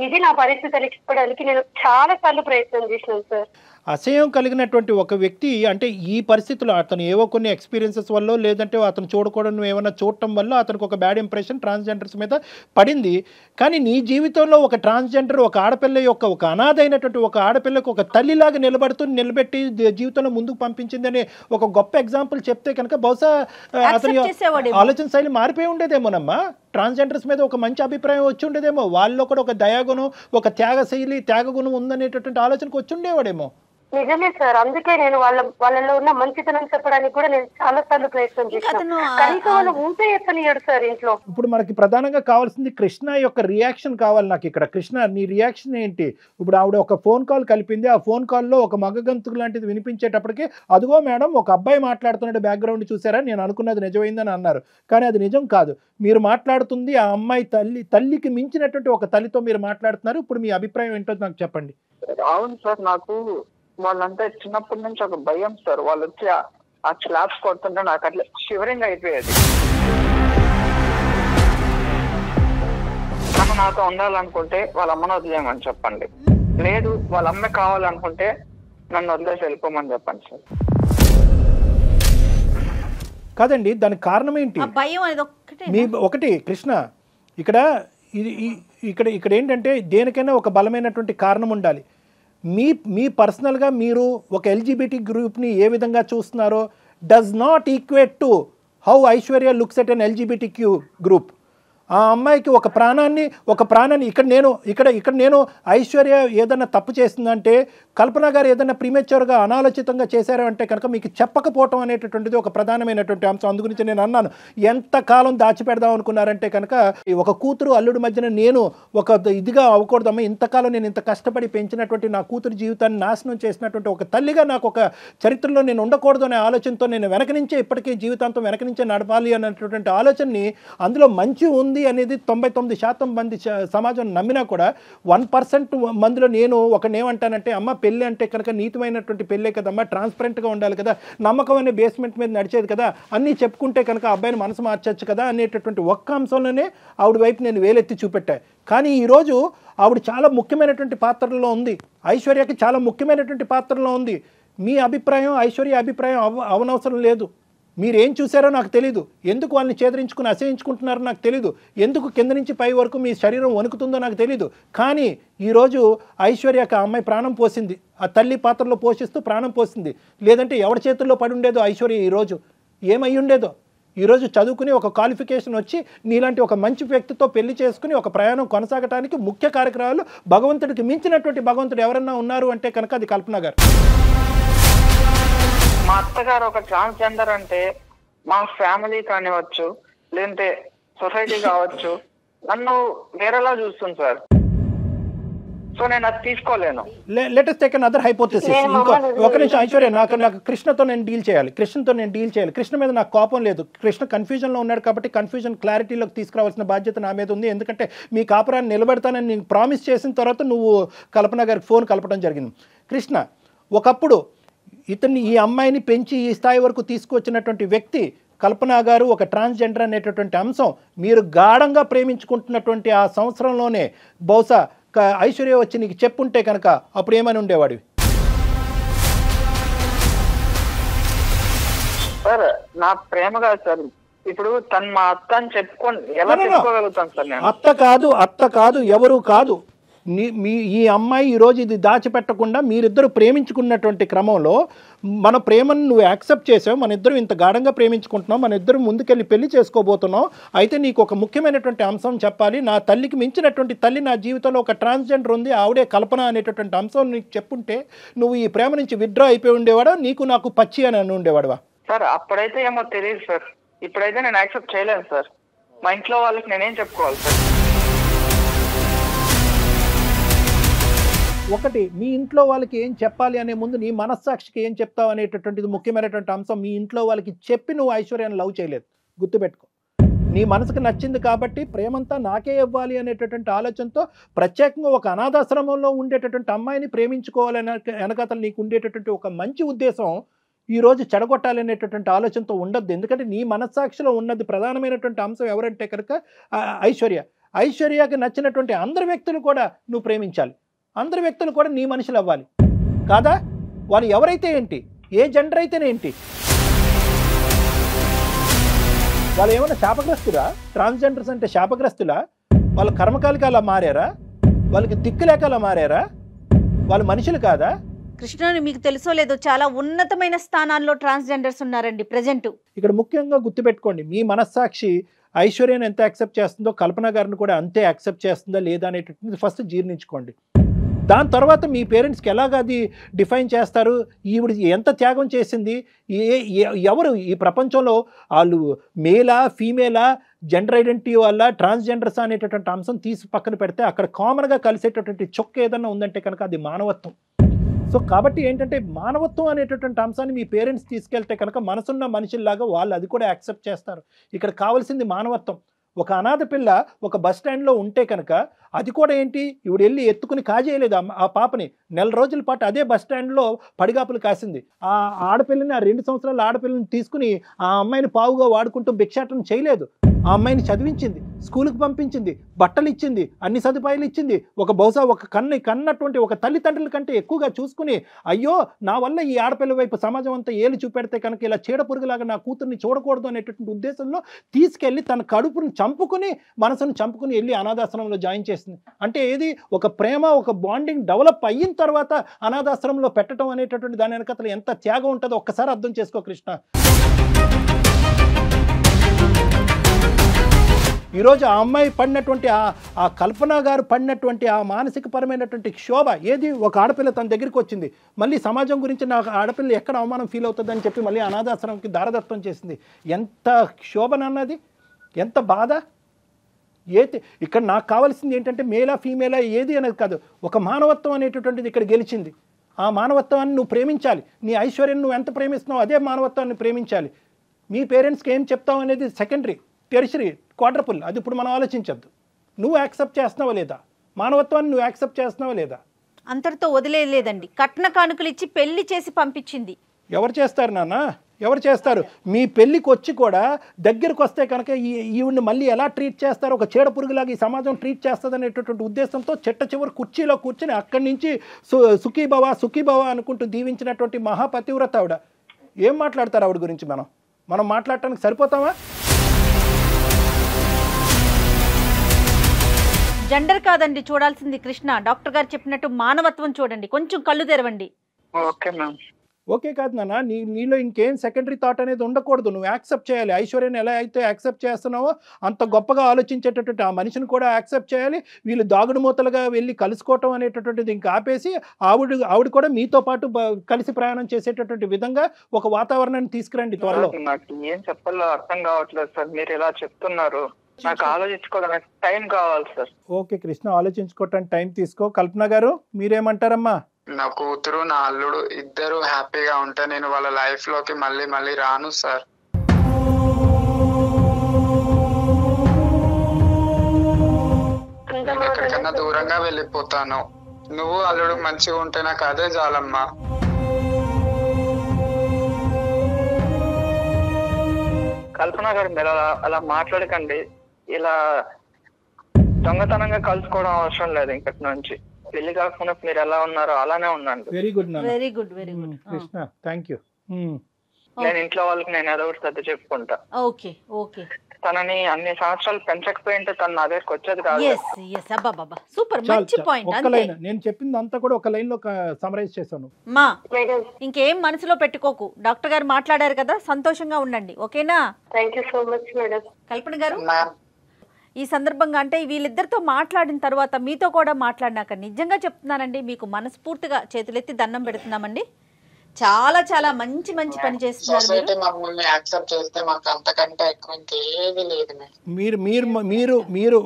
ఇది నా పరిస్థితి అని చెప్పడానికి నేను చాలా సార్లు ప్రయత్నం చేసినాను సార్. అసహ్యం కలిగినటువంటి ఒక వ్యక్తి అంటే ఈ పరిస్థితుల్లో అతను ఏవో కొన్ని ఎక్స్పీరియన్సెస్ వల్ల లేదంటే అతను చూడకూడదు ఏమైనా చూడటం వల్ల అతనికి ఒక బ్యాడ్ ఇంప్రెషన్ ట్రాన్స్జెండర్స్ మీద పడింది. కానీ నీ జీవితంలో ఒక ట్రాన్స్జెండర్ ఒక ఆడపిల్ల యొక్క ఒక అనాథ అయినటువంటి ఒక ఆడపిల్లకు ఒక తల్లిలాగా నిలబెట్టి జీవితంలో ముందుకు పంపించిందని ఒక గొప్ప ఎగ్జాంపుల్ చెప్తే కనుక బహుశా అతని ఆలోచన శైలి మారిపోయి ఉండేదేమోనమ్మా. ట్రాన్స్జెండర్స్ మీద ఒక మంచి అభిప్రాయం వచ్చి ఉండేదేమో, వాళ్ళలో కూడా ఒక దయాగుణం ఒక త్యాగశైలి త్యాగగుణం ఉందనేటటువంటి ఆలోచనకు వచ్చి ఉండేవాడేమో. నిజమే సార్. అందుకే నేను వాళ్ళలో ఉన్న మంచితనం చెప్పడానికి కూడా నేను చాలా సార్లు ప్రయత్నం చేశాను. కనీసం వాళ్ళు ఊపే ఎత్తనియడు సార్ ఇంట్లో. ఇప్పుడు మనకి ప్రధానంగా కావాల్సింది కృష్ణ యొక్క రియాక్షన్ కావాలి నాకు ఇక్కడ. కృష్ణ నీ రియాక్షన్ ఏంటి? ఇప్పుడు ఆవిడ ఒక ఫోన్ కాల్ కలిపింది, ఆ ఫోన్ కాల్లో ఒక మగ గంతుకు లాంటిది వినిపించేటప్పటికి అదిగో మేడం ఒక అబ్బాయి మాట్లాడుతున్నాడు బ్యాక్గ్రౌండ్ చూసారా, నేను అనుకున్నది నిజమైందని అన్నారు. కానీ అది నిజం కాదు. మీరు మాట్లాడుతుంది ఆ అమ్మాయి తల్లికి మించినటువంటి ఒక తల్లితో మీరు మాట్లాడుతున్నారు. ఇప్పుడు మీ అభిప్రాయం ఏంటో నాకు చెప్పండి. అవును సార్, నాకు వాళ్ళంతా చిన్నప్పటి నుంచి ఒక భయం సార్. వాళ్ళు వచ్చి ఆ స్లాబ్స్ కొడుతుంటే నాకు అట్లా షివరింగ్ అయిపోయేది. తను నాతో ఉండాలనుకుంటే వాళ్ళ అమ్మను వదిలేయమని చెప్పండి, లేదు వాళ్ళ అమ్మ కావాలనుకుంటే నన్ను వదిలేసి వెళ్ళిపోమని చెప్పండి సార్. కాదండి, దానికి కారణం ఏంటి? ఒకటి కృష్ణ ఇక్కడ ఇక్కడ ఏంటంటే దేనికైనా ఒక బలమైనటువంటి కారణం ఉండాలి. మీ పర్సనల్గా మీరు ఒక ఎల్జీబీటీ గ్రూప్ని ఏ విధంగా చూస్తున్నారో does not equate to how Aishwarya looks at an LGBTQ group. ఆ అమ్మాయికి ఒక ప్రాణాన్ని ఇక్కడ నేను ఐశ్వర్య ఏదైనా తప్పు చేసిందంటే, కల్పన గారు ఏదైనా ప్రీమెచ్యూర్గా అనాలోచితంగా చేశారు అంటే కనుక మీకు చెప్పకపోవటం అనేటటువంటిది ఒక ప్రధానమైనటువంటి అంశం. అందుగురించి నేను అన్నాను, ఎంతకాలం దాచిపెడదాం అనుకున్నారంటే కనుక ఒక కూతురు అల్లుడి మధ్యన నేను ఒక ఇదిగా అవ్వకూడదమ్మా, ఇంతకాలం నేను ఇంత కష్టపడి పెంచినటువంటి నా కూతురు జీవితాన్ని నాశనం చేసినటువంటి ఒక తల్లిగా నాకు ఒక చరిత్రలో నేను ఉండకూడదు అనే ఆలోచనతో నేను వెనక నుంచే ఇప్పటికీ జీవితాంతం వెనక నుంచే నడపాలి అన్నటువంటి ఆలోచనని, అందులో మంచి ఉంది అనేది 99% మంది సమాజం నమ్మినా కూడా 1% మందిలో నేను ఒకనేమంటానంటే, అమ్మ పెళ్ళి అంటే కనుక నీతిమైనటువంటి పెళ్ళే కదమ్మా, ట్రాన్స్పరెంట్గా ఉండాలి కదా, నమ్మకం అనే బేస్మెంట్ మీద నడిచేది కదా, అన్నీ చెప్పుకుంటే కనుక అబ్బాయిని మనసు మార్చచ్చు కదా అనేటటువంటి ఒక్క అంశంలోనే ఆవిడ వైపు నేను వేలెత్తి చూపెట్టా. కానీ ఈరోజు ఆవిడ చాలా ముఖ్యమైనటువంటి పాత్రలో ఉంది, ఐశ్వర్యకి చాలా ముఖ్యమైనటువంటి పాత్రలో ఉంది. మీ అభిప్రాయం ఐశ్వర్య అభిప్రాయం అవనవసరం లేదు. మీరేం చూసారో నాకు తెలీదు, ఎందుకు వాళ్ళని చేదరించుకుని అసహించుకుంటున్నారో నాకు తెలీదు, ఎందుకు కింద నుంచి పై వరకు మీ శరీరం వణుకుతుందో నాకు తెలీదు. కానీ ఈరోజు ఐశ్వర్యకి ఆ అమ్మాయి ప్రాణం పోసింది, ఆ తల్లి పాత్రలో పోషిస్తూ ప్రాణం పోసింది. లేదంటే ఎవరి చేతుల్లో పడి ఉండేదో ఐశ్వర్య ఈరోజు, ఏమై ఉండేదో. ఈరోజు చదువుకుని ఒక క్వాలిఫికేషన్ వచ్చి నీలాంటి ఒక మంచి వ్యక్తితో పెళ్లి చేసుకుని ఒక ప్రయాణం కొనసాగటానికి ముఖ్య కార్యక్రమాలు భగవంతుడికి మించినటువంటి భగవంతుడు ఎవరన్నా ఉన్నారు అంటే కనుక అది కల్పన గారు. మా అత్తగారు ఒక ట్రాన్స్జెండర్ అంటే మా ఫ్యామిలీ కానివచ్చు, లేదంటే సొసైటీ కావచ్చు, నన్ను వేరేలా చూస్తుంది సార్. సో నేను అది తీసుకోలేను. Let us take another hypothesis. ఒక నిమిషం ఐశ్వర్య, నాకు కృష్ణతో నేను డీల్ చేయాలి. కృష్ణ మీద నాకు కోపం లేదు. కృష్ణ కన్ఫ్యూజన్లో ఉన్నాడు కాబట్టి కన్ఫ్యూజన్ క్లారిటీలోకి తీసుకురావాల్సిన బాధ్యత నా మీద ఉంది. ఎందుకంటే మీ కాపురాన్ని నిలబెడతానని నేను ప్రామిస్ చేసిన తర్వాత నువ్వు కల్పన గారికి ఫోన్ కలపడం జరిగింది. కృష్ణ, ఒకప్పుడు ఈ అమ్మాయిని పెంచి ఈ స్థాయి వరకు తీసుకొచ్చినటువంటి వ్యక్తి కల్పన గారు ఒక ట్రాన్స్జెండర్ అనేటటువంటి అంశం మీరు గాఢంగా ప్రేమించుకుంటున్నటువంటి ఆ సంవత్సరంలోనే బహుశా ఐశ్వర్య వచ్చి నీకు చెప్పుంటే కనుక అప్పుడు ఏమని ఉండేవాడివి? సార్ నా ప్రేమ కాదు సార్, ఇప్పుడు తను మా అత్త అని చెప్పుకొని ఎలా చెప్పుకోగలుగుతాను సార్ నేను? అత్త కాదు ఎవరు కాదు. ఈ అమ్మాయి ఈరోజు ఇది దాచిపెట్టకుండా మీరిద్దరు ప్రేమించుకున్నటువంటి క్రమంలో మన ప్రేమను నువ్వు యాక్సెప్ట్ చేసావు, మన ఇద్దరు ఇంత గాఢంగా ప్రేమించుకుంటున్నాం, మన ఇద్దరు ముందుకెళ్ళి పెళ్లి చేసుకోబోతున్నాం. అయితే నీకు ఒక ముఖ్యమైనటువంటి అంశం చెప్పాలి, నా తల్లికి మించినటువంటి తల్లి నా జీవితంలో ఒక ట్రాన్స్జెండర్ ఉంది, ఆవిడే కల్పన అనేటటువంటి అంశం నీకు చెప్పుంటే నువ్వు ఈ ప్రేమ నుంచి విత్డ్రా అయిపోయి ఉండేవాడా, నీకు నాకు పచ్చి అని అని ఉండేవాడువా? సార్ అప్పుడైతే ఏమో తెలియదు సార్, ఇప్పుడైతే నేను యాక్సెప్ట్ చేయలేను సార్. మా ఇంట్లో వాళ్ళకి నేనేం చెప్పుకోవాలి సార్? ఒకటి, మీ ఇంట్లో వాళ్ళకి ఏం చెప్పాలి అనే ముందు నీ మనస్సాక్షికి ఏం చెప్తావు అనేటటువంటిది ముఖ్యమైనటువంటి అంశం. మీ ఇంట్లో వాళ్ళకి చెప్పి నువ్వు ఐశ్వర్యాన్ని లవ్ చేయలేదు, గుర్తుపెట్టుకో. నీ మనసుకు నచ్చింది కాబట్టి ప్రేమంతా నాకే ఇవ్వాలి అనేటటువంటి ఆలోచనతో ప్రత్యేకంగా ఒక అనాథాశ్రమంలో ఉండేటటువంటి అమ్మాయిని ప్రేమించుకోవాలనే వెనకాతలు నీకు ఉండేటటువంటి ఒక మంచి ఉద్దేశం ఈరోజు చెడగొట్టాలనేటటువంటి ఆలోచనతో ఉండద్దు. ఎందుకంటే నీ మనస్సాక్షిలో ఉన్నది ప్రధానమైనటువంటి అంశం ఎవరంటే కనుక ఐశ్వర్యకి నచ్చినటువంటి అందరి వ్యక్తులు కూడా నువ్వు ప్రేమించాలి, అందరి వ్యక్తులు కూడా నీ మనుషులు అవ్వాలి కాదా? వాళ్ళు ఎవరైతే ఏంటి, ఏ జెండర్ అయితేనేంటి, వాళ్ళు ఏమైనా శాపగ్రస్తులా? ట్రాన్స్జెండర్స్ అంటే శాపగ్రస్తులా? వాళ్ళ కర్మకాలికి అలా మారారా? వాళ్ళకి దిక్కు లేక అలా మారారా? వాళ్ళు మనుషులు కాదా? కృష్ణ, మీకు తెలుసో లేదో చాలా ఉన్నతమైన స్థానాల్లో ట్రాన్స్జెండర్స్ ఉన్నారండి ప్రజెంట్. ఇక్కడ ముఖ్యంగా గుర్తుపెట్టుకోండి, మీ మనస్సాక్షి ఐశ్వర్యను ఎంత యాక్సెప్ట్ చేస్తుందో కల్పన గారిని కూడా అంతే యాక్సెప్ట్ చేస్తుందా లేదా అనేటటువంటిది ఫస్ట్ జీర్ణించుకోండి. దాని తర్వాత మీ పేరెంట్స్కి ఎలాగ అది డిఫైన్ చేస్తారు, ఈవిడ ఎంత త్యాగం చేసింది, ఎవరు ఈ ప్రపంచంలో వాళ్ళు మేలా ఫీమేలా, జెండర్ ఐడెంటిటీ వల్ల ట్రాన్స్జెండర్స్ అనేటటువంటి అంశం తీసి పక్కన పెడితే అక్కడ కామన్గా కలిసేటటువంటి చొక్క ఏదన్నా ఉందంటే కనుక అది మానవత్వం. సో కాబట్టి ఏంటంటే మానవత్వం అనేటటువంటి అంశాన్ని మీ పేరెంట్స్ తీసుకెళ్తే కనుక మనసున్న మనుషుల్లాగా వాళ్ళు అది కూడా యాక్సెప్ట్ చేస్తారు. ఇక్కడ కావాల్సింది మానవత్వం. ఒక అనాథ పిల్ల ఒక బస్ స్టాండ్లో ఉంటే కనుక అది కూడా ఏంటి, ఇవిడు వెళ్ళి ఎత్తుకుని కాజేయలేదు ఆ పాపని. 4 రోజుల పాటు అదే బస్ స్టాండ్లో పడిగాపులు కాసింది. ఆ ఆడపిల్లని, ఆ 2 సంవత్సరాల ఆడపిల్లని తీసుకుని ఆ అమ్మాయిని పావుగా వాడుకుంటూ భిక్షాటన చేయలేదు. ఆ అమ్మాయిని చదివించింది, స్కూల్కి పంపించింది, బట్టలు ఇచ్చింది, అన్ని సదుపాయాలు ఇచ్చింది. బహుశా ఒక కన్నటువంటి ఒక తల్లిదండ్రుల కంటే ఎక్కువగా చూసుకుని, అయ్యో నా వల్ల ఈ ఆడపిల్ల వైపు సమాజం అంతా ఏలు చూపెడితే కనుక ఇలా చీడ పురుగులాగా నా కూతుర్ని చూడకూడదు అనేటటువంటి ఉద్దేశంలో తీసుకెళ్ళి తన కడుపును చంపుకుని, మనసును చంపుకుని వెళ్ళి అనాథాశ్రమంలో జాయిన్ చేసింది. అంటే ఏది, ఒక ప్రేమ, ఒక బాండింగ్ డెవలప్ అయిన తర్వాత అనాథాశ్రమంలో పెట్టడం అనేటటువంటి దాని వెనకతలు ఎంత త్యాగం ఉంటుందో ఒక్కసారి అర్థం చేసుకో కృష్ణ. ఈరోజు ఆ అమ్మాయి పడినటువంటి ఆ కల్పన గారు పడినటువంటి ఆ మానసికపరమైనటువంటి క్షోభ ఏది, ఒక ఆడపిల్ల తన దగ్గరికి వచ్చింది, మళ్ళీ సమాజం గురించి నాకు ఆడపిల్ల ఎక్కడ అవమానం ఫీల్ అవుతుందని చెప్పి మళ్ళీ అనాథాశ్రమంకి దారదత్తం చేసింది. ఎంత క్షోభనన్నది, ఎంత బాధ. ఇక్కడ నాకు కావాల్సింది ఏంటంటే మేలా ఫీమేలా ఏది అనేది కాదు, ఒక మానవత్వం అనేటటువంటిది ఇక్కడ గెలిచింది. ఆ మానవత్వాన్ని నువ్వు ప్రేమించాలి. నీ ఐశ్వర్యం నువ్వు ఎంత ప్రేమిస్తున్నావు అదే మానవత్వాన్ని ప్రేమించాలి. మీ పేరెంట్స్కి ఏం చెప్తావు అనేది సెకండరీ, టెరిషరీ, క్వాడ్రపుల్. అది ఇప్పుడు మనం ఆలోచించద్దు. నువ్వు యాక్సెప్ట్ చేస్తున్నావా లేదా, మానవత్వాన్ని నువ్వు యాక్సెప్ట్ చేస్తున్నావా లేదా? అంతటితో వదిలేదండి, కట్న కానుకలు ఇచ్చి పెళ్లి చేసి పంపించింది. ఎవరు చేస్తారు నాన్న, ఎవరు చేస్తారు? మీ పెళ్ళికి వచ్చి కూడా దగ్గరకు వస్తే కనుక ఈవిడ్ని మళ్ళీ ఎలా ట్రీట్ చేస్తారు, ఒక చీడ పురుగులాగా ఈ సమాజం ట్రీట్ చేస్తుంది అనేటటువంటి ఉద్దేశంతో చెట్ట చివరి కుర్చీలో కూర్చొని అక్కడి నుంచి సుఖీభవ అనుకుంటూ దీవించినటువంటి మహాపతివ్రత ఆవిడ. ఏం మాట్లాడతారు ఆవిడ గురించి? మనం మాట్లాడటానికి సరిపోతామా? జెండర్ కాదండి చూడాల్సింది కృష్ణ, డాక్టర్ గారు చెప్పినట్టు మానవత్వం చూడండి, కొంచెం కళ్ళు తెరవండి. ఓకే కాదు నాన్న, నీలో ఇంకేం సెకండరీ థాట్ అనేది ఉండకూడదు. నువ్వు యాక్సెప్ట్ చేయాలి. ఐశ్వర్యని ఎలా అయితే యాక్సెప్ట్ చేస్తున్నావో అంత గొప్పగా ఆలోచించేటటువంటి ఆ మనిషిని కూడా యాక్సెప్ట్ చేయాలి. వీళ్ళు దాగుడు మూతలుగా వెళ్ళి కలుసుకోవటం అనేటటువంటిది ఇంకా ఆపేసి ఆవిడ కూడా మీతో పాటు కలిసి ప్రయాణం చేసేటటువంటి విధంగా ఒక వాతావరణాన్ని తీసుకురండి త్వరలో. నాకు ఏం చెప్పాలో అర్థం కావట్లేదు సార్, మీరు ఇలా చెప్తున్నారు. నాకు ఆలోచించుకోవడానికి టైం కావాలి సార్. ఓకే కృష్ణ, ఆలోచించుకోవటానికి టైం తీసుకో. కల్పన గారు మీరేమంటారమ్మా? నా కూతురు నా అల్లుడు ఇద్దరు హ్యాపీగా ఉంటే నేను వాళ్ళ లైఫ్ లోకి మళ్ళీ రాను సార్. ఎక్కడికన్నా దూరంగా వెళ్ళిపోతాను. నువ్వు అల్లుడు మంచిగా ఉంటే నాకు అదే చాలమ్మా. కల్పన గారు మీరు అలా మాట్లాడకండి. ఇలా దొంగతనంగా కలుసుకోవడం అవసరం లేదు. ఇంకటి నుంచి పెళ్లి కాకుండా మీరు ఎలా ఉన్నారో అలానే ఉండండి. Very good very good very good Krishna, thank you. నేను ఇంట్లో వాళ్ళకి నేను ఏదో ఒకటి సర్ది చెప్పుకుంటా. Okay okay. తనని అన్ని సంవత్సరాలు పెంచకపోయింటే తను నా దగ్గరకు వచ్చేది కాదు. సూపర్, మంచి పాయింట్. నేను చెప్పింది అంతా కూడా ఒక లైన్ లో సమరైజ్ చేశాను. మా ఇంకేం మనసులో పెట్టుకోకు, డాక్టర్ గారు మాట్లాడారు కదా, సంతోషంగా ఉండండి. ఓకేనా? Thank you so much madam. Kalpana garu, ఈ సందర్భంగా అంటే వీళ్ళిద్దరితో మాట్లాడిన తర్వాత మీతో కూడా మాట్లాడినాక నిజంగా చెప్తున్నానండి, మీకు మనస్ఫూర్తిగా చేతులెత్తి దండం పెడుతున్నామండి. చాలా చాలా మంచి మంచి పని చేస్తున్నారు సొసైటీ మమ్మల్ని యాక్సెప్ట్ చేస్తే మాకు అంతకంటే ఎక్కువ ఇంకేది లేదు. మీరు మీరు మీరు మీరు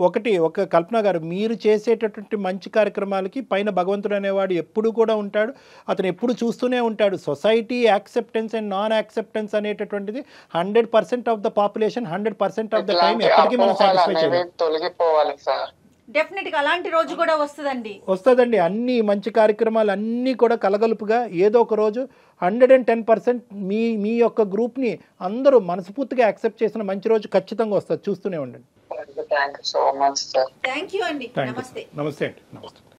ఒక కల్పన గారు, మీరు చేసేటటువంటి మంచి కార్యక్రమాలకి పైన భగవంతుడు అనేవాడు ఎప్పుడు కూడా ఉంటాడు, అతను ఎప్పుడు చూస్తూనే ఉంటాడు. Society acceptance and non acceptance అనేటటువంటిది 100% of the population 100% of the time ఎప్పటికీ మనం సాటిస్ఫై చేయలేం. తొలగిపోవాలి సార్. డెఫినెట్ గా అలాంటి రోజు కూడా వస్తుందండి. అన్ని మంచి కార్యక్రమాలు అన్నీ కూడా కలగలుపుగా ఏదో ఒక రోజు 110% మీ యొక్క గ్రూప్ని అందరూ మనస్ఫూర్తిగా యాక్సెప్ట్ చేసిన మంచి రోజు ఖచ్చితంగా వస్తుంది. చూస్తూనే ఉండండి. Thank you so much sir. Thank you అండి. నమస్తే. నమస్తే అండి. నమస్తే.